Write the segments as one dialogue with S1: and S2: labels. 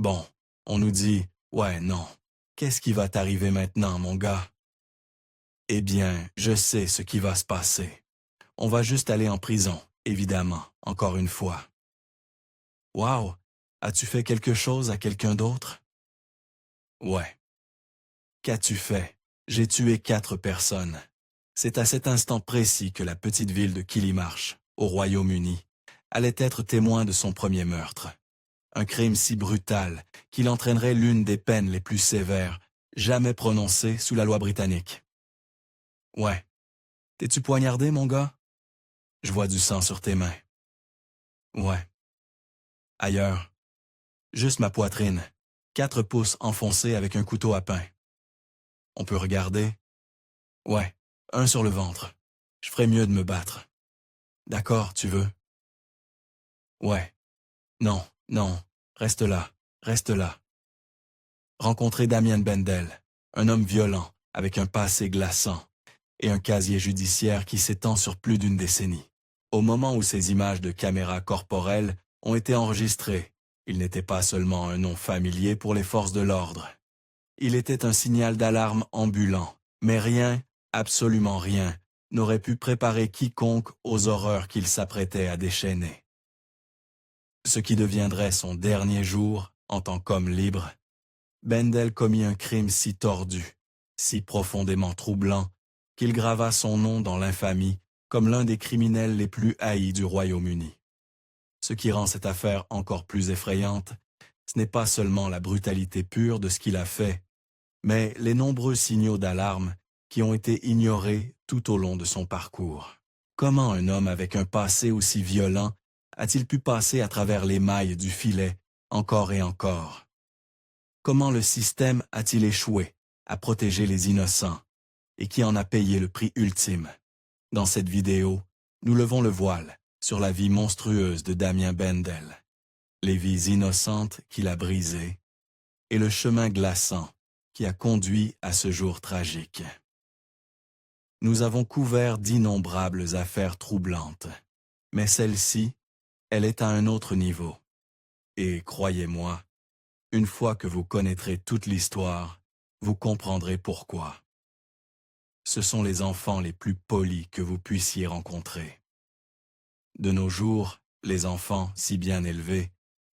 S1: Bon, on nous dit, ouais, non. Qu'est-ce qui va t'arriver maintenant, mon gars? Eh bien, je sais ce qui va se passer. On va juste aller en prison, évidemment, encore une fois. Wow, as-tu fait quelque chose à quelqu'un d'autre? Ouais. Qu'as-tu fait? J'ai tué 4 personnes. C'est à cet instant précis que la petite ville de Killymarsh, au Royaume-Uni, allait être témoin de son premier meurtre. Un crime si brutal qu'il entraînerait l'une des peines les plus sévères jamais prononcées sous la loi britannique. Ouais. T'es-tu poignardé, mon gars? Je vois du sang sur tes mains. Ouais. Ailleurs. Juste ma poitrine. 4 pouces enfoncés avec un couteau à pain. On peut regarder? Ouais. Un sur le ventre. Je ferais mieux de me battre. D'accord, tu veux? Ouais. Non, non. Reste là. Reste là. Rencontrer Damien Bendel, un homme violent, avec un passé glaçant, et un casier judiciaire qui s'étend sur plus d'une décennie. Au moment où ces images de caméras corporelles ont été enregistrées, il n'était pas seulement un nom familier pour les forces de l'ordre. Il était un signal d'alarme ambulant, mais rien, absolument rien, n'aurait pu préparer quiconque aux horreurs qu'il s'apprêtait à déchaîner. Ce qui deviendrait son dernier jour en tant qu'homme libre, Bendel commit un crime si tordu, si profondément troublant, qu'il grava son nom dans l'infamie comme l'un des criminels les plus haïs du Royaume-Uni. Ce qui rend cette affaire encore plus effrayante, ce n'est pas seulement la brutalité pure de ce qu'il a fait, mais les nombreux signaux d'alarme qui ont été ignorés tout au long de son parcours. Comment un homme avec un passé aussi violent a-t-il pu passer à travers les mailles du filet encore et encore? Comment le système a-t-il échoué à protéger les innocents et qui en a payé le prix ultime? Dans cette vidéo, nous levons le voile sur la vie monstrueuse de Damien Bendel, les vies innocentes qu'il a brisées et le chemin glaçant qui a conduit à ce jour tragique. Nous avons couvert d'innombrables affaires troublantes, mais celle-ci, elle est à un autre niveau. Et croyez-moi, une fois que vous connaîtrez toute l'histoire, vous comprendrez pourquoi. Ce sont les enfants les plus polis que vous puissiez rencontrer. De nos jours, les enfants, si bien élevés,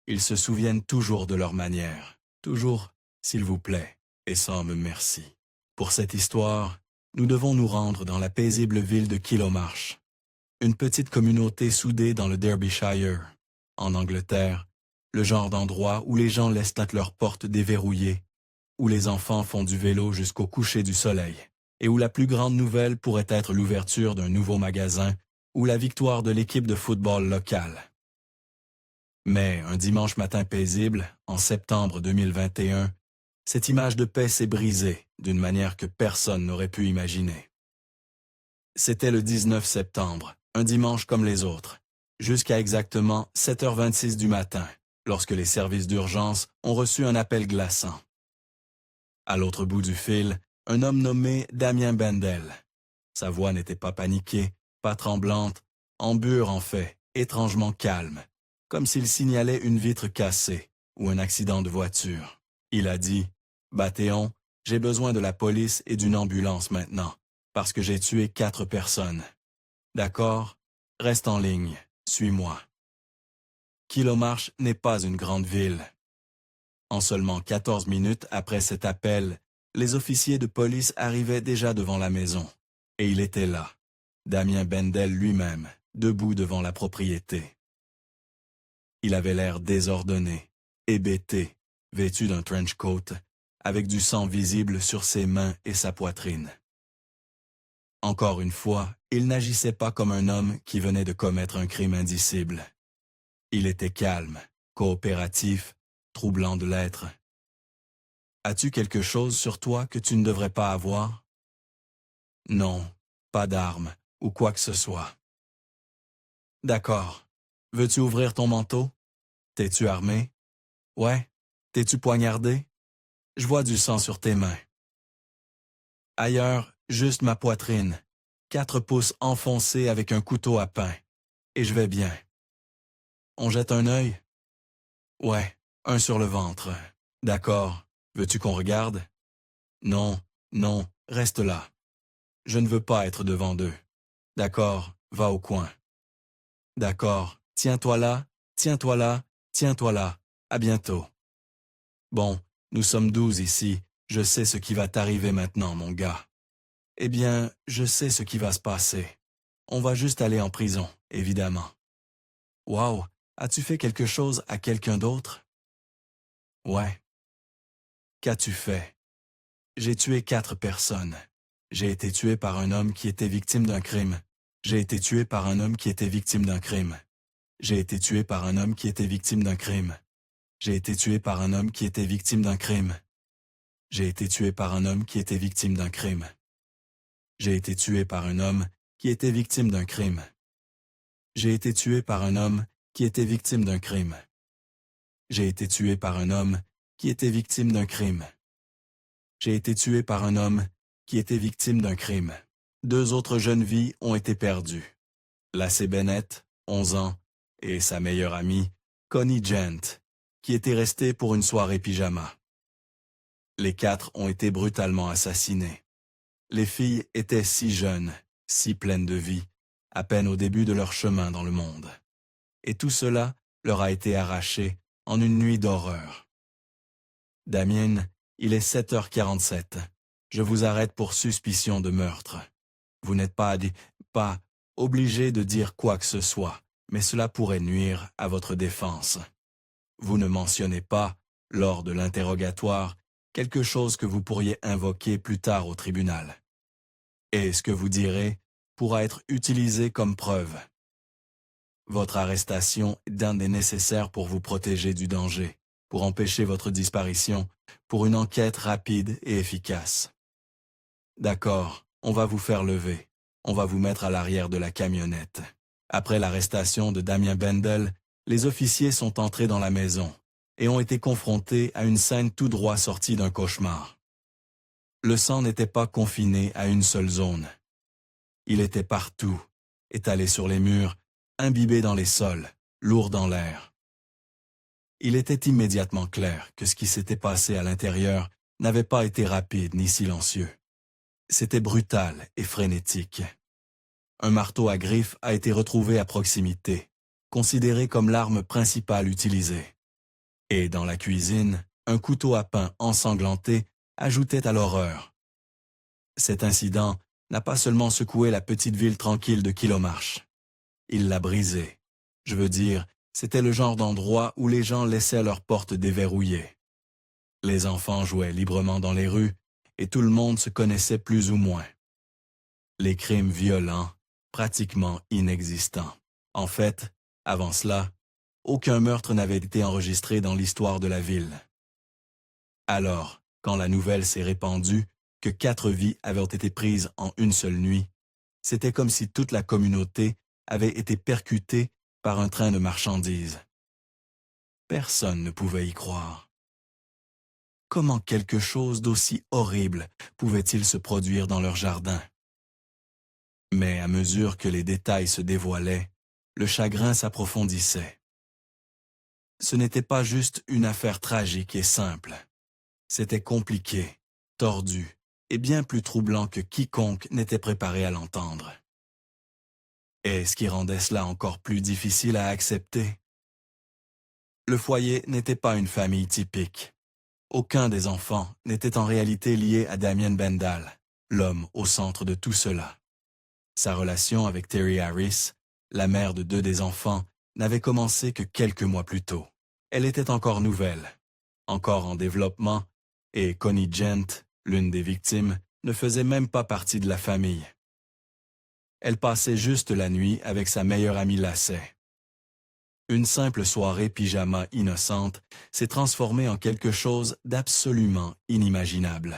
S1: ils se souviennent toujours de leur manière, toujours « s'il vous plaît » et sans me merci. Pour cette histoire, nous devons nous rendre dans la paisible ville de Killomarsh, une petite communauté soudée dans le Derbyshire, en Angleterre, le genre d'endroit où les gens laissent leurs portes déverrouillées, où les enfants font du vélo jusqu'au coucher du soleil, et où la plus grande nouvelle pourrait être l'ouverture d'un nouveau magasin ou la victoire de l'équipe de football locale. Mais un dimanche matin paisible, en septembre 2021, cette image de paix s'est brisée d'une manière que personne n'aurait pu imaginer. C'était le 19 septembre, un dimanche comme les autres, jusqu'à exactement 7h26 du matin, lorsque les services d'urgence ont reçu un appel glaçant. À l'autre bout du fil, un homme nommé Damien Bendel. Sa voix n'était pas paniquée, pas tremblante, embure en fait, étrangement calme, comme s'il signalait une vitre cassée ou un accident de voiture. Il a dit « Bâtéon, j'ai besoin de la police et d'une ambulance maintenant, parce que j'ai tué 4 personnes. D'accord? Reste en ligne, suis-moi. » Killomarsh n'est pas une grande ville. En seulement 14 minutes après cet appel, les officiers de police arrivaient déjà devant la maison. Et il était là, Damien Bendel lui-même, debout devant la propriété. Il avait l'air désordonné, hébété, vêtu d'un trench coat, avec du sang visible sur ses mains et sa poitrine. Encore une fois, il n'agissait pas comme un homme qui venait de commettre un crime indicible. Il était calme, coopératif, troublant de l'être. « As-tu quelque chose sur toi que tu ne devrais pas avoir? » « Non, pas d'arme, ou quoi que ce soit. »« D'accord. Veux-tu ouvrir ton manteau? T'es-tu armé? Ouais? T'es-tu poignardé? Je vois du sang sur tes mains. » Ailleurs, juste ma poitrine, 4 pouces enfoncés avec un couteau à pain. Et je vais bien. On jette un œil? Ouais, Un sur le ventre. D'accord. Veux-tu qu'on regarde? Non, non, reste là. Je ne veux pas être devant d'eux. D'accord, va au coin. D'accord, tiens-toi là, tiens-toi là, tiens-toi là. À bientôt. Bon, nous sommes 12 ici. Je sais ce qui va t'arriver maintenant, mon gars. Eh bien, je sais ce qui va se passer. On va juste aller en prison, évidemment. Wow, as-tu fait quelque chose à quelqu'un d'autre? Ouais. Qu'as-tu fait? J'ai tué 4 personnes. J'ai été tué par un homme qui était victime d'un crime. J'ai été tué par un homme qui était victime d'un crime. J'ai été tué par un homme qui était victime d'un crime. J'ai été tué par un homme qui était victime d'un crime. J'ai été tué par un homme qui était victime d'un crime. J'ai été tué par un homme qui était victime d'un crime. J'ai été tué par un homme qui était victime d'un crime. J'ai été tué par un homme qui était victime d'un crime. J'ai été tué par un homme qui était victime d'un crime. 2 autres jeunes vies ont été perdues. Lacey Bennett, 11 ans, et sa meilleure amie, Connie Gent, qui était restée pour une soirée pyjama. Les 4 ont été brutalement assassinés. Les filles étaient si jeunes, si pleines de vie, à peine au début de leur chemin dans le monde. Et tout cela leur a été arraché en une nuit d'horreur. Damien, il est 7h47. Je vous arrête pour suspicion de meurtre. Vous n'êtes pas obligé de dire quoi que ce soit, mais cela pourrait nuire à votre défense. Vous ne mentionnez pas, lors de l'interrogatoire, quelque chose que vous pourriez invoquer plus tard au tribunal. Et ce que vous direz pourra être utilisé comme preuve. Votre arrestation est d'un des nécessaires pour vous protéger du danger, pour empêcher votre disparition, pour une enquête rapide et efficace. D'accord, on va vous faire lever. On va vous mettre à l'arrière de la camionnette. Après l'arrestation de Damien Bendel, les officiers sont entrés dans la maison et ont été confrontés à une scène tout droit sortie d'un cauchemar. Le sang n'était pas confiné à une seule zone. Il était partout, étalé sur les murs, imbibé dans les sols, lourd dans l'air. Il était immédiatement clair que ce qui s'était passé à l'intérieur n'avait pas été rapide ni silencieux. C'était brutal et frénétique. Un marteau à griffes a été retrouvé à proximité, considéré comme l'arme principale utilisée. Et dans la cuisine, un couteau à pain ensanglanté ajoutait à l'horreur. Cet incident n'a pas seulement secoué la petite ville tranquille de Kilomarsh. Il l'a brisée. Je veux dire, c'était le genre d'endroit où les gens laissaient leurs portes déverrouillées. Les enfants jouaient librement dans les rues et tout le monde se connaissait plus ou moins. Les crimes violents, pratiquement inexistants. En fait, avant cela, aucun meurtre n'avait été enregistré dans l'histoire de la ville. Alors, quand la nouvelle s'est répandue que 4 vies avaient été prises en une seule nuit, c'était comme si toute la communauté avait été percutée par un train de marchandises. Personne ne pouvait y croire. Comment quelque chose d'aussi horrible pouvait-il se produire dans leur jardin? Mais à mesure que les détails se dévoilaient, le chagrin s'approfondissait. Ce n'était pas juste une affaire tragique et simple. C'était compliqué, tordu et bien plus troublant que quiconque n'était préparé à l'entendre. Et ce qui rendait cela encore plus difficile à accepter. Le foyer n'était pas une famille typique. Aucun des enfants n'était en réalité lié à Damien Bendal, l'homme au centre de tout cela. Sa relation avec Terry Harris, la mère de 2 des enfants, n'avait commencé que quelques mois plus tôt. Elle était encore nouvelle, encore en développement, et Connie Gent, l'une des victimes, ne faisait même pas partie de la famille. Elle passait juste la nuit avec sa meilleure amie Lacey. Une simple soirée pyjama innocente s'est transformée en quelque chose d'absolument inimaginable.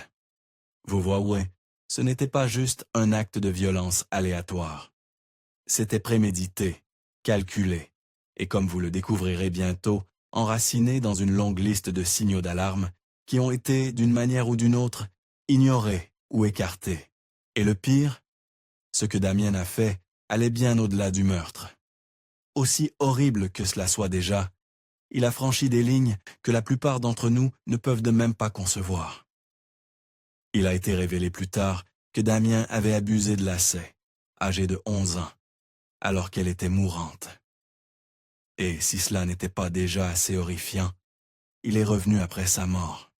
S1: Vous voyez, ce n'était pas juste un acte de violence aléatoire. C'était prémédité, calculé, et comme vous le découvrirez bientôt, enraciné dans une longue liste de signaux d'alarme qui ont été, d'une manière ou d'une autre, ignorés ou écartés. Et le pire, ce que Damien a fait allait bien au-delà du meurtre. Aussi horrible que cela soit déjà, Il a franchi des lignes que la plupart d'entre nous ne peuvent de même pas concevoir. Il a été révélé plus tard que Damien avait abusé de Lacey, âgée de 11 ans, alors qu'elle était mourante. Et si cela n'était pas déjà assez horrifiant, il est revenu après sa mort.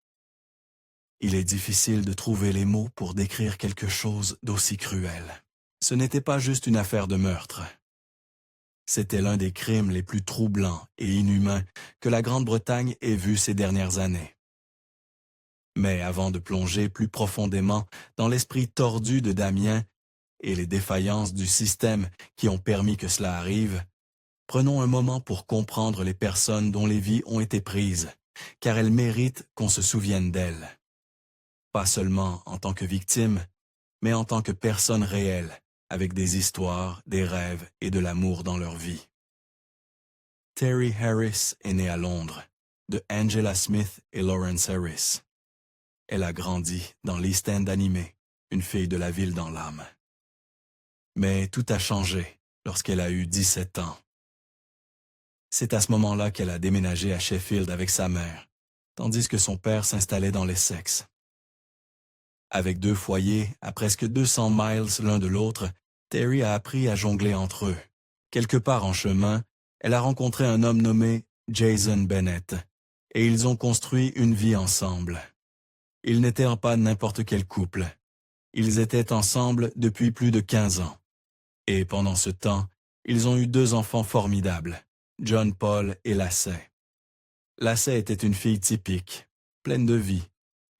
S1: Il est difficile de trouver les mots pour décrire quelque chose d'aussi cruel. Ce n'était pas juste une affaire de meurtre. C'était l'un des crimes les plus troublants et inhumains que la Grande-Bretagne ait vu ces dernières années. Mais avant de plonger plus profondément dans l'esprit tordu de Damien et les défaillances du système qui ont permis que cela arrive, prenons un moment pour comprendre les personnes dont les vies ont été prises, car elles méritent qu'on se souvienne d'elles. Pas seulement en tant que victimes, mais en tant que personnes réelles, avec des histoires, des rêves et de l'amour dans leur vie. Terry Harris est née à Londres, de Angela Smith et Lawrence Harris. Elle a grandi dans l'East End animé, une fille de la ville dans l'âme. Mais tout a changé lorsqu'elle a eu 17 ans. C'est à ce moment-là qu'elle a déménagé à Sheffield avec sa mère, tandis que son père s'installait dans l'Essex. Avec 2 foyers à presque 200 miles l'un de l'autre, Terry a appris à jongler entre eux. Quelque part en chemin, elle a rencontré un homme nommé Jason Bennett, et ils ont construit une vie ensemble. Ils n'étaient pas n'importe quel couple. Ils étaient ensemble depuis plus de 15 ans. Et pendant ce temps, ils ont eu 2 enfants formidables, John Paul et Lacey. Lacey était une fille typique, pleine de vie,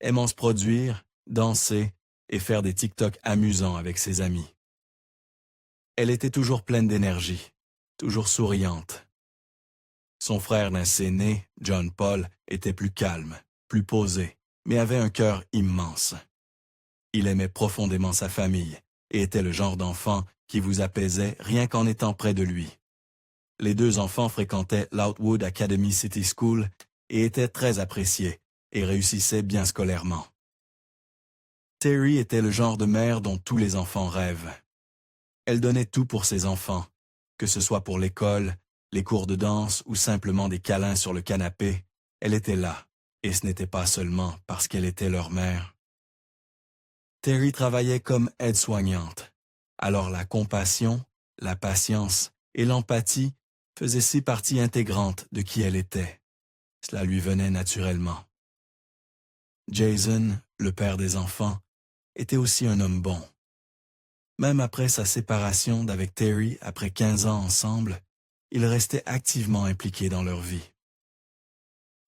S1: aimant se produire, danser et faire des TikTok amusants avec ses amis. Elle était toujours pleine d'énergie, toujours souriante. Son frère aîné, John Paul, était plus calme, plus posé, mais avait un cœur immense. Il aimait profondément sa famille et était le genre d'enfant qui vous apaisait rien qu'en étant près de lui. Les 2 enfants fréquentaient l'Outwood Academy City School et étaient très appréciés et réussissaient bien scolairement. Terry était le genre de mère dont tous les enfants rêvent. Elle donnait tout pour ses enfants, que ce soit pour l'école, les cours de danse ou simplement des câlins sur le canapé. Elle était là, et ce n'était pas seulement parce qu'elle était leur mère. Terry travaillait comme aide-soignante, alors la compassion, la patience et l'empathie faisaient si partie intégrante de qui elle était. Cela lui venait naturellement. Jason, le père des enfants, était aussi un homme bon. Même après sa séparation d'avec Terry après 15 ans ensemble, il restait activement impliqué dans leur vie.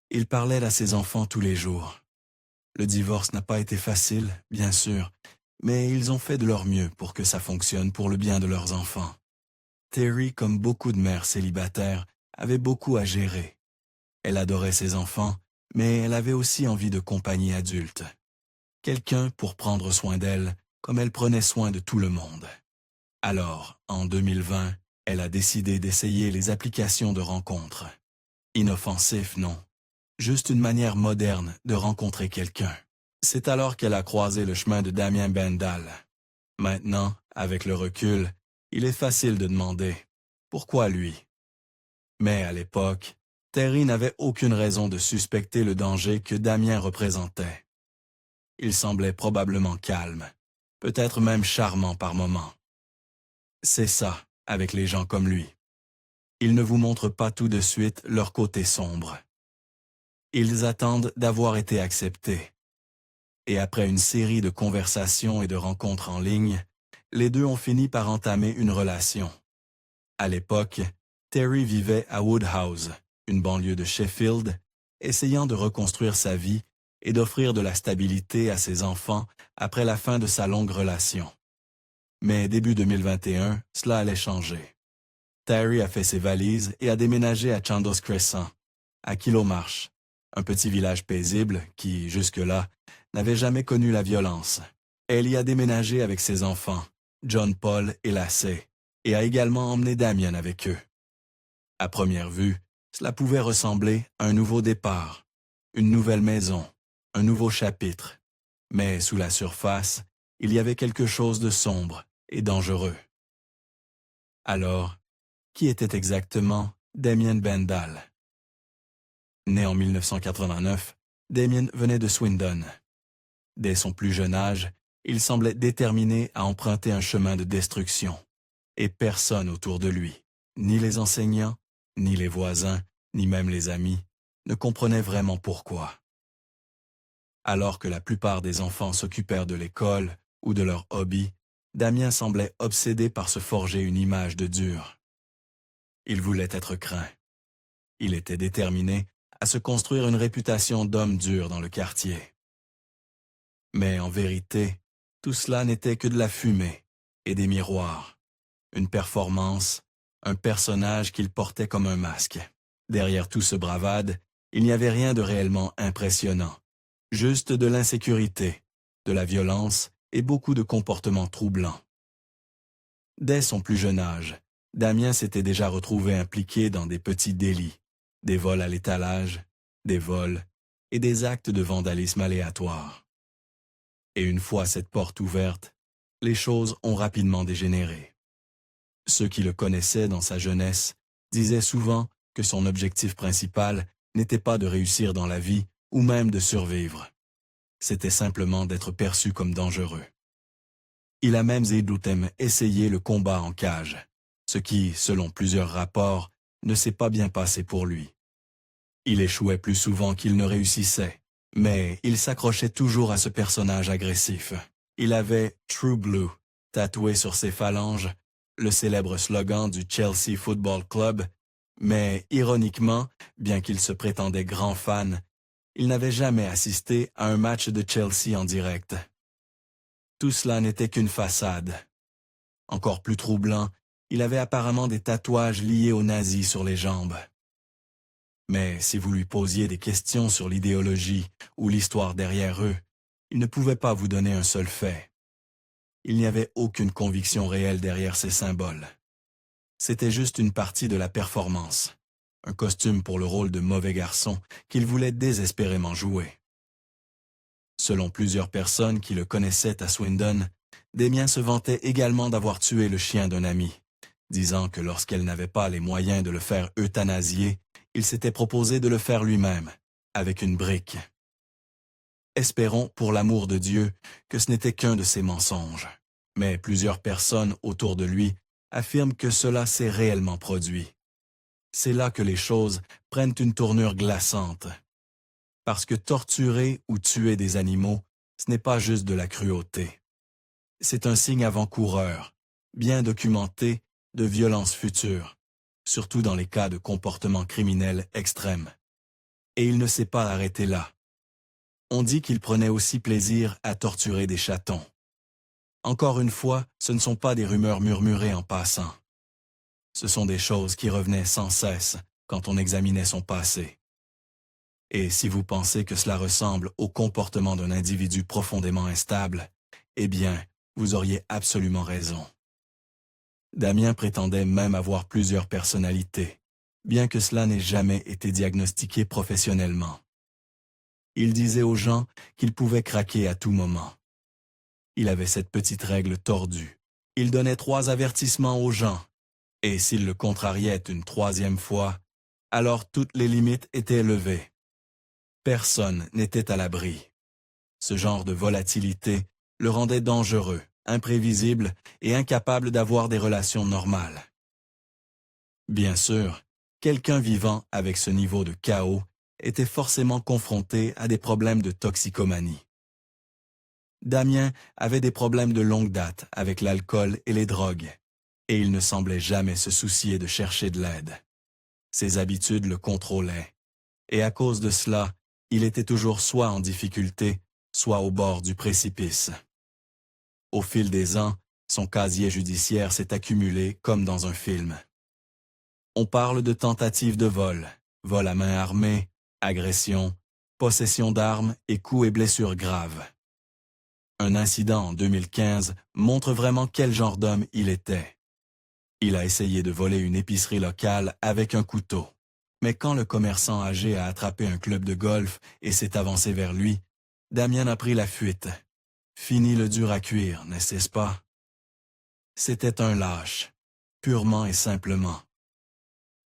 S1: Il parlait à ses enfants tous les jours. Le divorce n'a pas été facile, bien sûr, mais ils ont fait de leur mieux pour que ça fonctionne pour le bien de leurs enfants. Terry, comme beaucoup de mères célibataires, avait beaucoup à gérer. Elle adorait ses enfants, mais elle avait aussi envie de compagnie adulte. Quelqu'un pour prendre soin d'elle, comme elle prenait soin de tout le monde. Alors, en 2020, elle a décidé d'essayer les applications de rencontres. Inoffensif, non. Juste une manière moderne de rencontrer quelqu'un. C'est alors qu'elle a croisé le chemin de Damien Bendal. Maintenant, avec le recul, il est facile de demander « Pourquoi lui ?» Mais à l'époque, Terry n'avait aucune raison de suspecter le danger que Damien représentait. Il semblait probablement calme, peut-être même charmant par moments. C'est ça, avec les gens comme lui. Ils ne vous montrent pas tout de suite leur côté sombre. Ils attendent d'avoir été acceptés. Et après une série de conversations et de rencontres en ligne, les 2 ont fini par entamer une relation. À l'époque, Terry vivait à Woodhouse, une banlieue de Sheffield, essayant de reconstruire sa vie et d'offrir de la stabilité à ses enfants après la fin de sa longue relation. Mais début 2021, cela allait changer. Terry a fait ses valises et a déménagé à Chandos Crescent, à Kilomarsh, un petit village paisible qui, jusque-là, n'avait jamais connu la violence. Elle y a déménagé avec ses enfants, John Paul et Lacey, et a également emmené Damien avec eux. À première vue, cela pouvait ressembler à un nouveau départ, une nouvelle maison, un nouveau chapitre. Mais sous la surface, il y avait quelque chose de sombre et dangereux. Alors, qui était exactement Damien Bendal? Né en 1989, Damien venait de Swindon. Dès son plus jeune âge, il semblait déterminé à emprunter un chemin de destruction. Et personne autour de lui, ni les enseignants, ni les voisins, ni même les amis, ne comprenaient vraiment pourquoi. Alors que la plupart des enfants s'occupèrent de l'école ou de leurs hobbies, Damien semblait obsédé par se forger une image de dur. Il voulait être craint. Il était déterminé à se construire une réputation d'homme dur dans le quartier. Mais en vérité, tout cela n'était que de la fumée et des miroirs, une performance, un personnage qu'il portait comme un masque. Derrière tout ce bravade, il n'y avait rien de réellement impressionnant, juste de l'insécurité, de la violence et beaucoup de comportements troublants. Dès son plus jeune âge, Damien s'était déjà retrouvé impliqué dans des petits délits, des vols à l'étalage, des vols et des actes de vandalisme aléatoires. Et une fois cette porte ouverte, les choses ont rapidement dégénéré. Ceux qui le connaissaient dans sa jeunesse disaient souvent que son objectif principal n'était pas de réussir dans la vie ou même de survivre. C'était simplement d'être perçu comme dangereux. Il a même essayé le combat en cage, ce qui, selon plusieurs rapports, ne s'est pas bien passé pour lui. Il échouait plus souvent qu'il ne réussissait, mais il s'accrochait toujours à ce personnage agressif. Il avait « True Blue » tatoué sur ses phalanges, le célèbre slogan du Chelsea Football Club, mais ironiquement, bien qu'il se prétendait grand fan, il n'avait jamais assisté à un match de Chelsea en direct. Tout cela n'était qu'une façade. Encore plus troublant, il avait apparemment des tatouages liés aux nazis sur les jambes. Mais si vous lui posiez des questions sur l'idéologie ou l'histoire derrière eux, il ne pouvait pas vous donner un seul fait. Il n'y avait aucune conviction réelle derrière ces symboles. C'était juste une partie de la performance, un costume pour le rôle de mauvais garçon qu'il voulait désespérément jouer. Selon plusieurs personnes qui le connaissaient à Swindon, Damien se vantait également d'avoir tué le chien d'un ami, disant que lorsqu'elle n'avait pas les moyens de le faire euthanasier, il s'était proposé de le faire lui-même, avec une brique. Espérons, pour l'amour de Dieu, que ce n'était qu'un de ses mensonges. Mais plusieurs personnes autour de lui affirment que cela s'est réellement produit. C'est là que les choses prennent une tournure glaçante. Parce que torturer ou tuer des animaux, ce n'est pas juste de la cruauté. C'est un signe avant-coureur, bien documenté, de violences futures, surtout dans les cas de comportements criminels extrêmes. Et il ne s'est pas arrêté là. On dit qu'il prenait aussi plaisir à torturer des chatons. Encore une fois, ce ne sont pas des rumeurs murmurées en passant. Ce sont des choses qui revenaient sans cesse quand on examinait son passé. Et si vous pensez que cela ressemble au comportement d'un individu profondément instable, eh bien, vous auriez absolument raison. Damien prétendait même avoir plusieurs personnalités, bien que cela n'ait jamais été diagnostiqué professionnellement. Il disait aux gens qu'il pouvait craquer à tout moment. Il avait cette petite règle tordue. Il donnait 3 avertissements aux gens, et s'il le contrariait une 3e fois, alors toutes les limites étaient levées. Personne n'était à l'abri. Ce genre de volatilité le rendait dangereux, imprévisible et incapable d'avoir des relations normales. Bien sûr, quelqu'un vivant avec ce niveau de chaos était forcément confronté à des problèmes de toxicomanie. Damien avait des problèmes de longue date avec l'alcool et les drogues, et il ne semblait jamais se soucier de chercher de l'aide. Ses habitudes le contrôlaient, et à cause de cela, il était toujours soit en difficulté, soit au bord du précipice. Au fil des ans, son casier judiciaire s'est accumulé comme dans un film. On parle de tentatives de vol, vol à main armée, agression, possession d'armes et coups et blessures graves. Un incident en 2015 montre vraiment quel genre d'homme il était. Il a essayé de voler une épicerie locale avec un couteau. Mais quand le commerçant âgé a attrapé un club de golf et s'est avancé vers lui, Damien a pris la fuite. Fini le dur à cuire, n'est-ce pas? C'était un lâche, purement et simplement.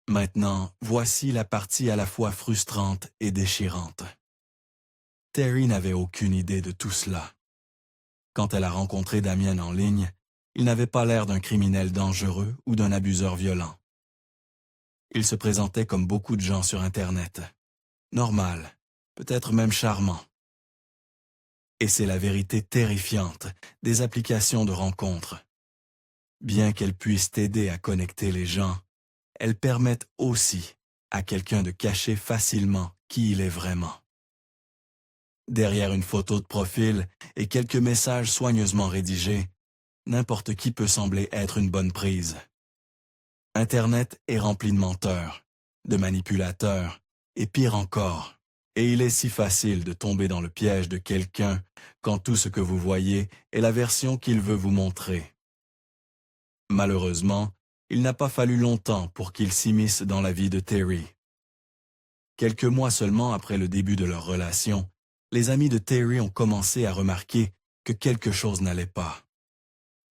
S1: Maintenant, voici la partie à la fois frustrante et déchirante. Terry n'avait aucune idée de tout cela. Quand elle a rencontré Damien en ligne, il n'avait pas l'air d'un criminel dangereux ou d'un abuseur violent. Il se présentait comme beaucoup de gens sur Internet. Normal, peut-être même charmant. Et c'est la vérité terrifiante des applications de rencontres. Bien qu'elles puissent t'aider à connecter les gens, elles permettent aussi à quelqu'un de cacher facilement qui il est vraiment. Derrière une photo de profil et quelques messages soigneusement rédigés, n'importe qui peut sembler être une bonne prise. Internet est rempli de menteurs, de manipulateurs, et pire encore. Et il est si facile de tomber dans le piège de quelqu'un quand tout ce que vous voyez est la version qu'il veut vous montrer. Malheureusement, il n'a pas fallu longtemps pour qu'il s'immisce dans la vie de Terry. Quelques mois seulement après le début de leur relation, les amis de Terry ont commencé à remarquer que quelque chose n'allait pas.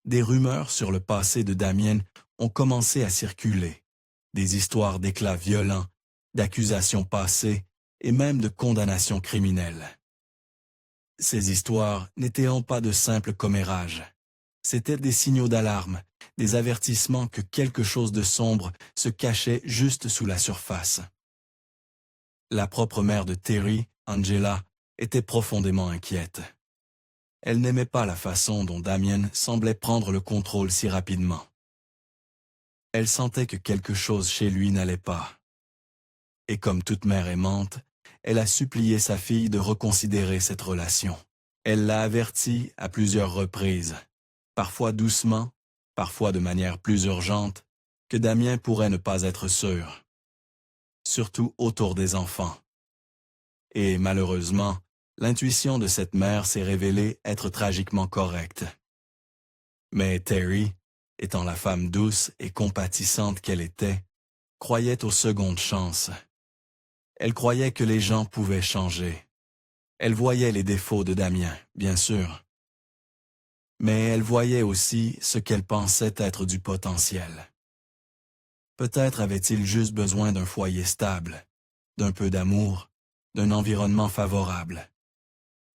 S1: Des rumeurs sur le passé de Damien ont commencé à circuler, des histoires d'éclats violents, d'accusations passées et même de condamnations criminelles. Ces histoires n'étaient pas de simples commérages. C'étaient des signaux d'alarme, des avertissements que quelque chose de sombre se cachait juste sous la surface. La propre mère de Terry, Angela, était profondément inquiète. Elle n'aimait pas la façon dont Damien semblait prendre le contrôle si rapidement. Elle sentait que quelque chose chez lui n'allait pas. Et comme toute mère aimante, elle a supplié sa fille de reconsidérer cette relation. Elle l'a avertie à plusieurs reprises, parfois doucement, parfois de manière plus urgente, que Damien pourrait ne pas être sûr. Surtout autour des enfants. Et malheureusement, l'intuition de cette mère s'est révélée être tragiquement correcte. Mais Terry, étant la femme douce et compatissante qu'elle était, croyait aux secondes chances. Elle croyait que les gens pouvaient changer. Elle voyait les défauts de Damien, bien sûr. Mais elle voyait aussi ce qu'elle pensait être du potentiel. Peut-être avait-il juste besoin d'un foyer stable, d'un peu d'amour, d'un environnement favorable.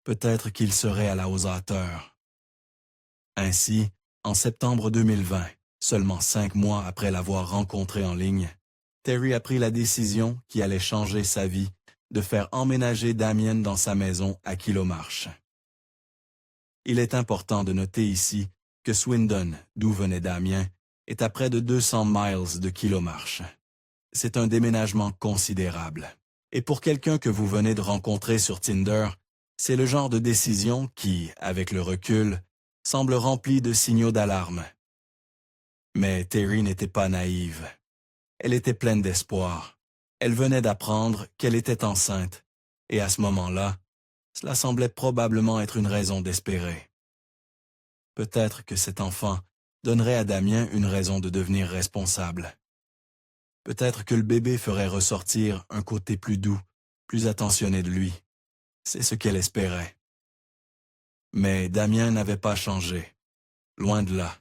S1: Peut-être qu'il serait à la hauteur. Ainsi, en septembre 2020, seulement 5 mois après l'avoir rencontré en ligne, Terry a pris la décision qui allait changer sa vie de faire emménager Damien dans sa maison à Kilomarsh. Il est important de noter ici que Swindon, d'où venait Damien, est à près de 200 miles de Kilomarsh. C'est un déménagement considérable. Et pour quelqu'un que vous venez de rencontrer sur Tinder, c'est le genre de décision qui, avec le recul, semble rempli de signaux d'alarme. Mais Terry n'était pas naïve. Elle était pleine d'espoir. Elle venait d'apprendre qu'elle était enceinte, et à ce moment-là, cela semblait probablement être une raison d'espérer. Peut-être que cet enfant donnerait à Damien une raison de devenir responsable. Peut-être que le bébé ferait ressortir un côté plus doux, plus attentionné de lui. C'est ce qu'elle espérait. Mais Damien n'avait pas changé. Loin de là.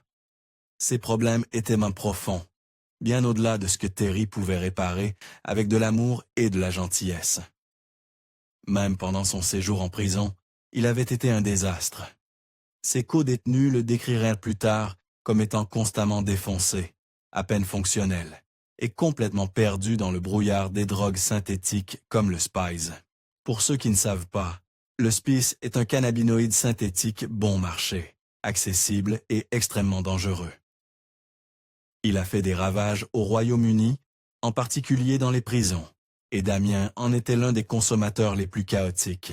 S1: Ses problèmes étaient même profonds, bien au-delà de ce que Terry pouvait réparer avec de l'amour et de la gentillesse. Même pendant son séjour en prison, il avait été un désastre. Ses co-détenus le décriraient plus tard comme étant constamment défoncé, à peine fonctionnel, et complètement perdu dans le brouillard des drogues synthétiques comme le Spice. Pour ceux qui ne savent pas, le Spice est un cannabinoïde synthétique bon marché, accessible et extrêmement dangereux. Il a fait des ravages au Royaume-Uni, en particulier dans les prisons, et Damien en était l'un des consommateurs les plus chaotiques.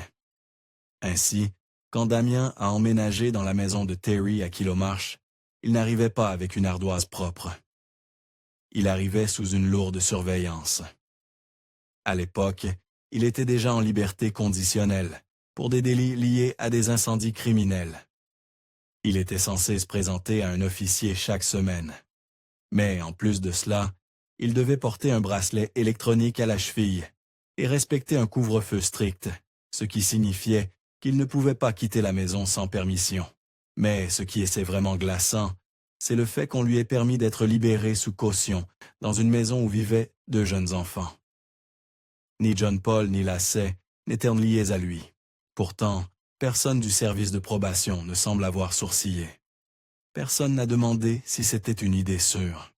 S1: Ainsi, quand Damien a emménagé dans la maison de Terry à Kilomarsh, il n'arrivait pas avec une ardoise propre. Il arrivait sous une lourde surveillance. À l'époque, il était déjà en liberté conditionnelle, pour des délits liés à des incendies criminels. Il était censé se présenter à un officier chaque semaine. Mais en plus de cela, il devait porter un bracelet électronique à la cheville et respecter un couvre-feu strict, ce qui signifiait qu'il ne pouvait pas quitter la maison sans permission. Mais ce qui était vraiment glaçant, c'est le fait qu'on lui ait permis d'être libéré sous caution dans une maison où vivaient 2 jeunes enfants. Ni John Paul ni Lacey n'étaient liés à lui. Pourtant, personne du service de probation ne semble avoir sourcillé. Personne n'a demandé si c'était une idée sûre.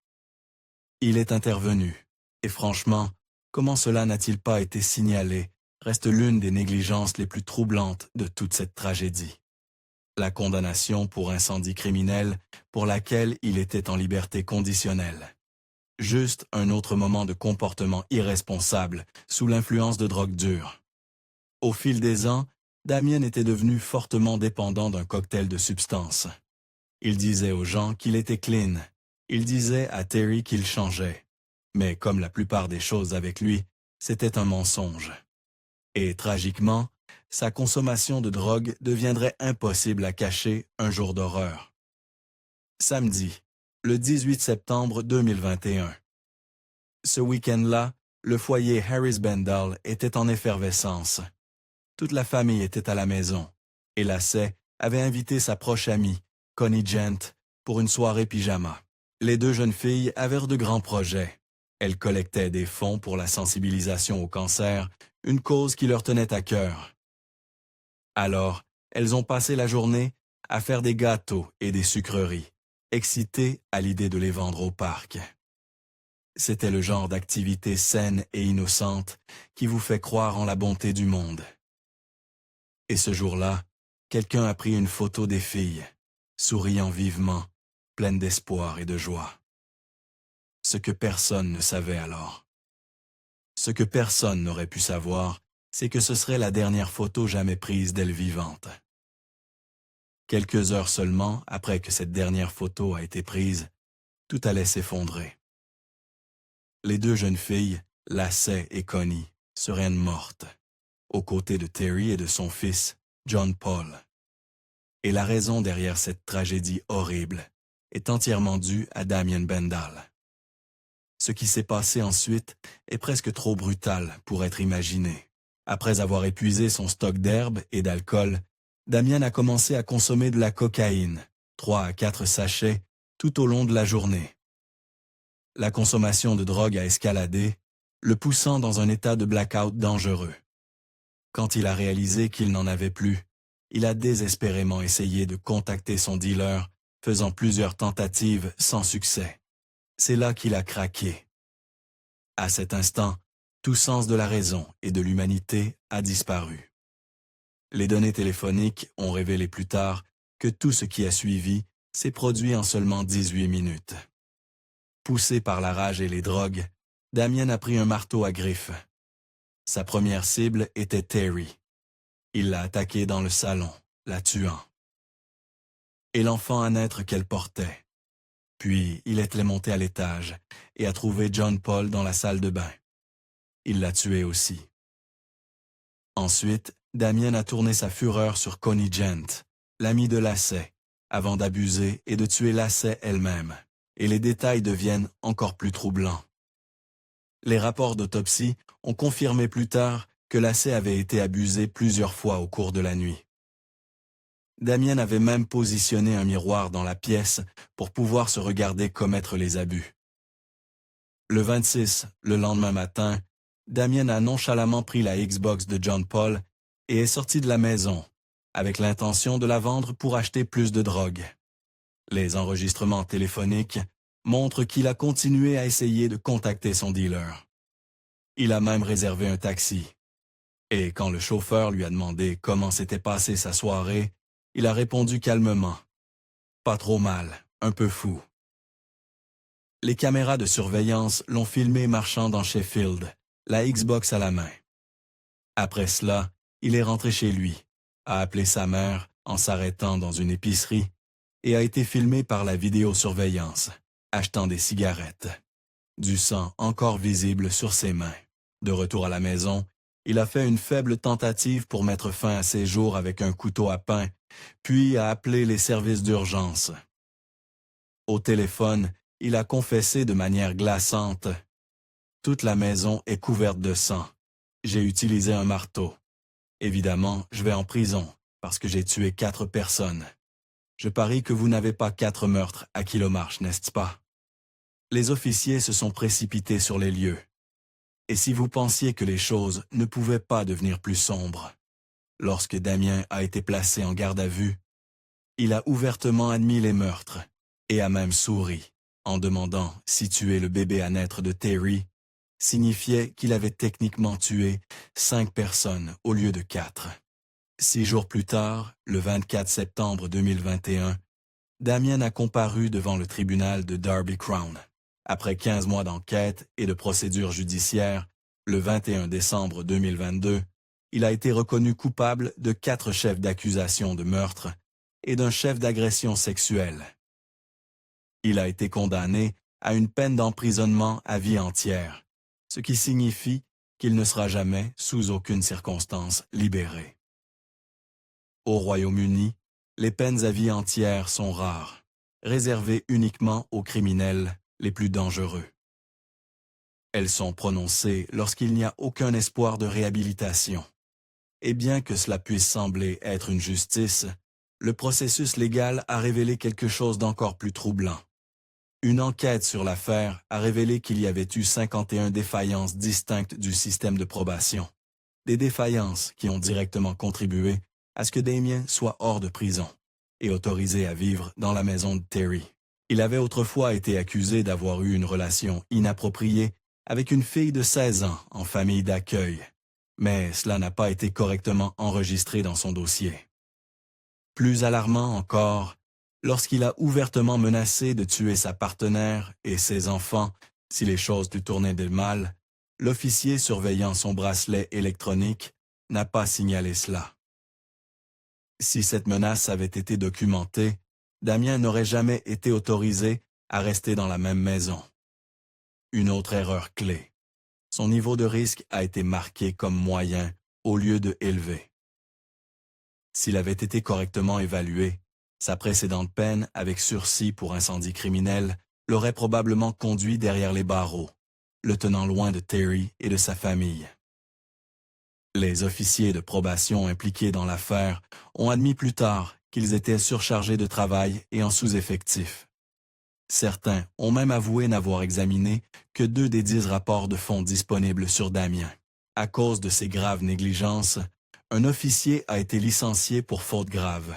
S1: Il est intervenu, et franchement, comment cela n'a-t-il pas été signalé reste l'une des négligences les plus troublantes de toute cette tragédie. La condamnation pour incendie criminel pour laquelle il était en liberté conditionnelle. Juste un autre moment de comportement irresponsable sous l'influence de drogue dure. Au fil des ans, Damien était devenu fortement dépendant d'un cocktail de substances. Il disait aux gens qu'il était clean. Il disait à Terry qu'il changeait. Mais comme la plupart des choses avec lui, c'était un mensonge. Et tragiquement, sa consommation de drogue deviendrait impossible à cacher un jour d'horreur. Samedi, le 18 septembre 2021. Ce week-end-là, le foyer Harris Bendall était en effervescence. Toute la famille était à la maison, et Lacey avait invité sa proche amie, Connie Gent, pour une soirée pyjama. Les 2 jeunes filles avaient de grands projets. Elles collectaient des fonds pour la sensibilisation au cancer, une cause qui leur tenait à cœur. Alors, elles ont passé la journée à faire des gâteaux et des sucreries, excitées à l'idée de les vendre au parc. C'était le genre d'activité saine et innocente qui vous fait croire en la bonté du monde. Et ce jour-là, quelqu'un a pris une photo des filles, souriant vivement, pleine d'espoir et de joie. Ce que personne ne savait alors. Ce que personne n'aurait pu savoir, c'est que ce serait la dernière photo jamais prise d'elle vivante. Quelques heures seulement après que cette dernière photo a été prise, tout allait s'effondrer. Les 2 jeunes filles, Lacey et Connie, seraient mortes, aux côtés de Terry et de son fils, John Paul. Et la raison derrière cette tragédie horrible est entièrement due à Damien Bendall. Ce qui s'est passé ensuite est presque trop brutal pour être imaginé. Après avoir épuisé son stock d'herbes et d'alcool, Damien a commencé à consommer de la cocaïne, 3 à 4 sachets, tout au long de la journée. La consommation de drogue a escaladé, le poussant dans un état de blackout dangereux. Quand il a réalisé qu'il n'en avait plus, il a désespérément essayé de contacter son dealer, faisant plusieurs tentatives sans succès. C'est là qu'il a craqué. À cet instant, tout sens de la raison et de l'humanité a disparu. Les données téléphoniques ont révélé plus tard que tout ce qui a suivi s'est produit en seulement 18 minutes. Poussé par la rage et les drogues, Damien a pris un marteau à griffes. Sa première cible était Terry. Il l'a attaquée dans le salon, la tuant. Et l'enfant à naître qu'elle portait. Puis il est monté à l'étage et a trouvé John Paul dans la salle de bain. Il l'a tué aussi. Ensuite, Damien a tourné sa fureur sur Connie Gent, l'amie de Lacey, avant d'abuser et de tuer Lacey elle-même. Et les détails deviennent encore plus troublants. Les rapports d'autopsie ont confirmé plus tard que Lacey avait été abusée plusieurs fois au cours de la nuit. Damien avait même positionné un miroir dans la pièce pour pouvoir se regarder commettre les abus. Le 26, le lendemain matin, Damien a nonchalamment pris la Xbox de John Paul et est sorti de la maison, avec l'intention de la vendre pour acheter plus de drogue. Les enregistrements téléphoniques montrent qu'il a continué à essayer de contacter son dealer. Il a même réservé un taxi. Et quand le chauffeur lui a demandé comment s'était passée sa soirée, il a répondu calmement. « Pas trop mal, un peu fou. » Les caméras de surveillance l'ont filmé marchant dans Sheffield, la Xbox à la main. Après cela, il est rentré chez lui, a appelé sa mère en s'arrêtant dans une épicerie et a été filmé par la vidéosurveillance, achetant des cigarettes. Du sang encore visible sur ses mains. De retour à la maison, il a fait une faible tentative pour mettre fin à ses jours avec un couteau à pain, puis a appelé les services d'urgence. Au téléphone, il a confessé de manière glaçante. « Toute la maison est couverte de sang. J'ai utilisé un marteau. Évidemment, je vais en prison parce que j'ai tué 4 personnes. Je parie que vous n'avez pas 4 meurtres à Kilomarsh, n'est-ce pas? Les officiers se sont précipités sur les lieux. Et si vous pensiez que les choses ne pouvaient pas devenir plus sombres, lorsque Damien a été placé en garde à vue, il a ouvertement admis les meurtres et a même souri en demandant si tuer le bébé à naître de Terry signifiait qu'il avait techniquement tué 5 personnes au lieu de 4. 6 jours plus tard, le 24 septembre 2021, Damien a comparu devant le tribunal de Derby Crown. Après 15 mois d'enquête et de procédure judiciaire, le 21 décembre 2022, il a été reconnu coupable de 4 chefs d'accusation de meurtre et d'un chef d'agression sexuelle. Il a été condamné à une peine d'emprisonnement à vie entière, ce qui signifie qu'il ne sera jamais, sous aucune circonstance, libéré. Au Royaume-Uni, les peines à vie entière sont rares, réservées uniquement aux criminels les plus dangereux. Elles sont prononcées lorsqu'il n'y a aucun espoir de réhabilitation. Et bien que cela puisse sembler être une justice, le processus légal a révélé quelque chose d'encore plus troublant. Une enquête sur l'affaire a révélé qu'il y avait eu 51 défaillances distinctes du système de probation. Des défaillances qui ont directement contribué à ce que Damien soit hors de prison et autorisé à vivre dans la maison de Terry. Il avait autrefois été accusé d'avoir eu une relation inappropriée avec une fille de 16 ans en famille d'accueil, mais cela n'a pas été correctement enregistré dans son dossier. Plus alarmant encore, lorsqu'il a ouvertement menacé de tuer sa partenaire et ses enfants si les choses lui tournaient de mal, l'officier surveillant son bracelet électronique n'a pas signalé cela. Si cette menace avait été documentée, Damien n'aurait jamais été autorisé à rester dans la même maison. Une autre erreur clé. Son niveau de risque a été marqué comme moyen au lieu de élevé. S'il avait été correctement évalué, sa précédente peine avec sursis pour incendie criminel l'aurait probablement conduit derrière les barreaux, le tenant loin de Terry et de sa famille. Les officiers de probation impliqués dans l'affaire ont admis plus tard qu'ils étaient surchargés de travail et en sous-effectif. Certains ont même avoué n'avoir examiné que 2 des 10 rapports de fonds disponibles sur Damien. À cause de ces graves négligences, un officier a été licencié pour faute grave.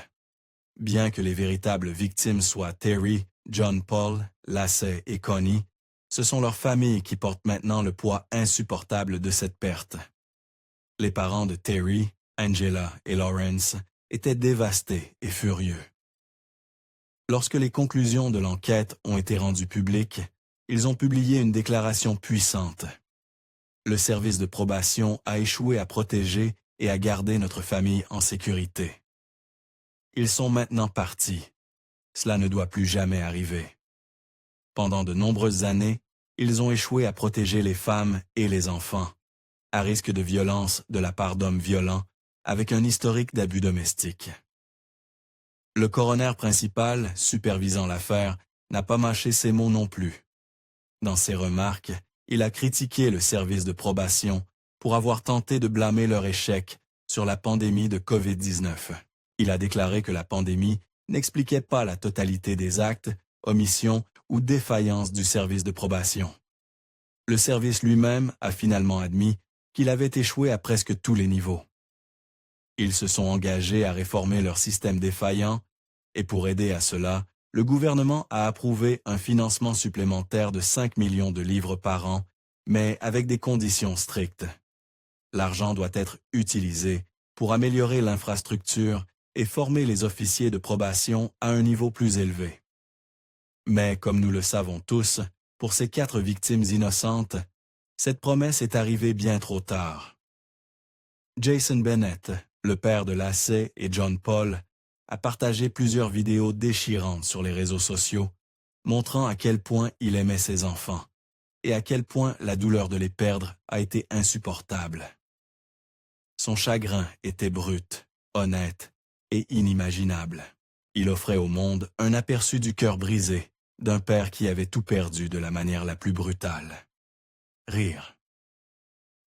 S1: Bien que les véritables victimes soient Terry, John Paul, Lacey et Connie, ce sont leurs familles qui portent maintenant le poids insupportable de cette perte. Les parents de Terry, Angela et Lawrence étaient dévastés et furieux. Lorsque les conclusions de l'enquête ont été rendues publiques, ils ont publié une déclaration puissante. Le service de probation a échoué à protéger et à garder notre famille en sécurité. Ils sont maintenant partis. Cela ne doit plus jamais arriver. Pendant de nombreuses années, ils ont échoué à protéger les femmes et les enfants, à risque de violence de la part d'hommes violents, avec un historique d'abus domestiques. Le coroner principal, supervisant l'affaire, n'a pas mâché ses mots non plus. Dans ses remarques, il a critiqué le service de probation pour avoir tenté de blâmer leur échec sur la pandémie de COVID-19. Il a déclaré que la pandémie n'expliquait pas la totalité des actes, omissions ou défaillances du service de probation. Le service lui-même a finalement admis qu'il avait échoué à presque tous les niveaux. Ils se sont engagés à réformer leur système défaillant et pour aider à cela, le gouvernement a approuvé un financement supplémentaire de 5 millions de livres par an, mais avec des conditions strictes. L'argent doit être utilisé pour améliorer l'infrastructure et former les officiers de probation à un niveau plus élevé. Mais comme nous le savons tous, pour ces 4 victimes innocentes, cette promesse est arrivée bien trop tard. Jason Bennett, le père de Lacey et John Paul, a partagé plusieurs vidéos déchirantes sur les réseaux sociaux, montrant à quel point il aimait ses enfants et à quel point la douleur de les perdre a été insupportable. Son chagrin était brut, honnête et inimaginable. Il offrait au monde un aperçu du cœur brisé d'un père qui avait tout perdu de la manière la plus brutale. Rire.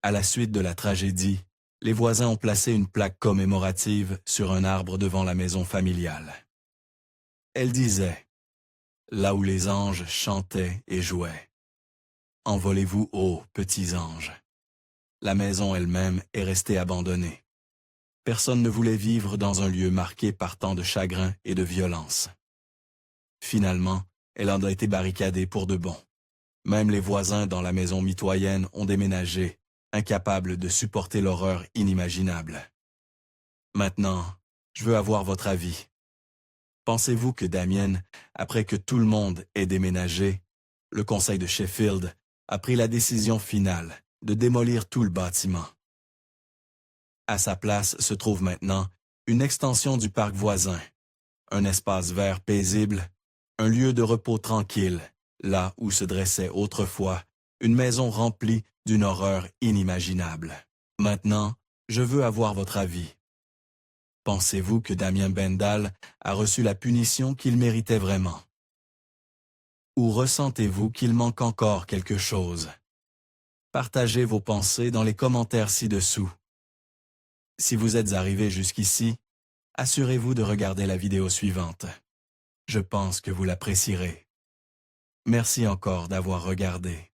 S1: À la suite de la tragédie, les voisins ont placé une plaque commémorative sur un arbre devant la maison familiale. Elle disait, là où les anges chantaient et jouaient. Envolez-vous haut, petits anges. La maison elle-même est restée abandonnée. Personne ne voulait vivre dans un lieu marqué par tant de chagrin et de violence. Finalement, elle en a été barricadée pour de bon. Même les voisins dans la maison mitoyenne ont déménagé, incapables de supporter l'horreur inimaginable. Maintenant, je veux avoir votre avis. Pensez-vous que Damien, après que tout le monde ait déménagé, le conseil de Sheffield a pris la décision finale de démolir tout le bâtiment? À sa place se trouve maintenant une extension du parc voisin, un espace vert paisible, un lieu de repos tranquille, là où se dressait autrefois une maison remplie d'une horreur inimaginable. Maintenant, je veux avoir votre avis. Pensez-vous que Damien Bendal a reçu la punition qu'il méritait vraiment? Ou ressentez-vous qu'il manque encore quelque chose? Partagez vos pensées dans les commentaires ci-dessous. Si vous êtes arrivé jusqu'ici, assurez-vous de regarder la vidéo suivante. Je pense que vous l'apprécierez. Merci encore d'avoir regardé.